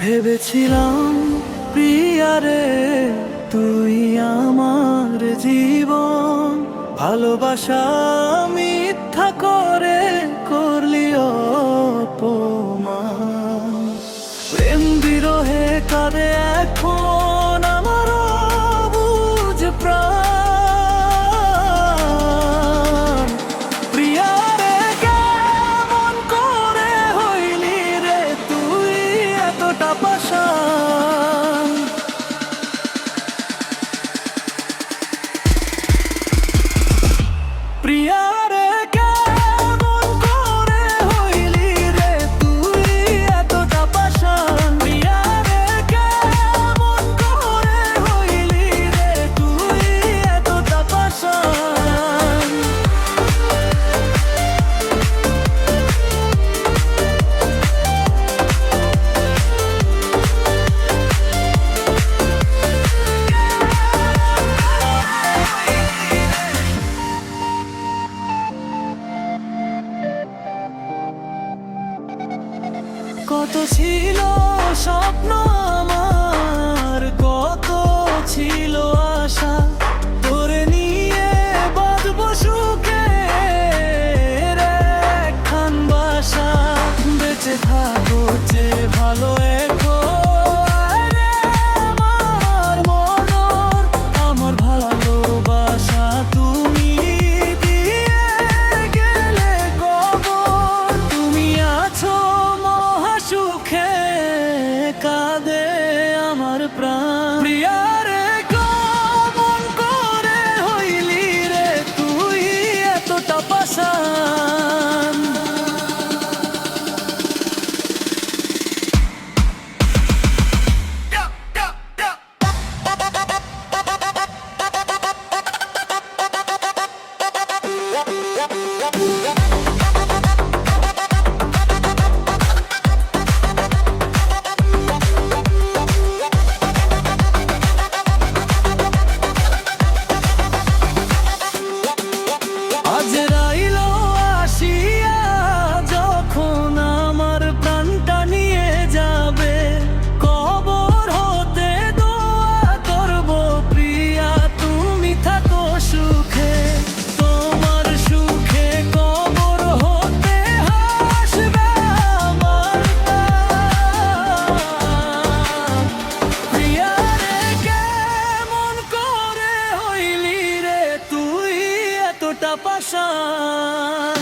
ভেবেছিলাম প্রিয়ারে তুই আমার জীবন, ভালোবাসা মিথ্যা করে করলি অপমান। প্রেম বিরহে কাঁদে এখন আমার অবুঝ প্রাণ। প্রিয়ারে কেমন করে হইলি রে তুই এতটা পাষাণ। প্রিয়ারে কেমন করে হইলি রে তুই এতটা পাষাণ। প্রিয়ারে কেমন করে হইলি রে তুই এতটা পাষাণ। কত ছিল স্বপ্ন আমার, কত ছিল আশা, তোরে নিয়ে বাঁধবো সুখের একখান বাসা। বেঁচে থাকো যে ভালো এখো আরে আমার মনর, আমার ভালোবাসা তুমি দিয়ে গেলে কবর। তুমি আছো সুখে কাঁদে আমার প্রাণ। প্রিয়ারে কেমন করে হইলি রে তুই এতটা পাষাণ। আজরাইলো আসিয়া যখন আমার প্রাণটা নিয়ে যাবে, কবর হতে দোয়া করব প্রিয়া তুমি থাকো সুখে। তোমার সুখে কবর হতে হাসবে আমার প্রাণ। প্রিয়ারে কেমন করে হইলি রে তুই এতটা পাষাণ।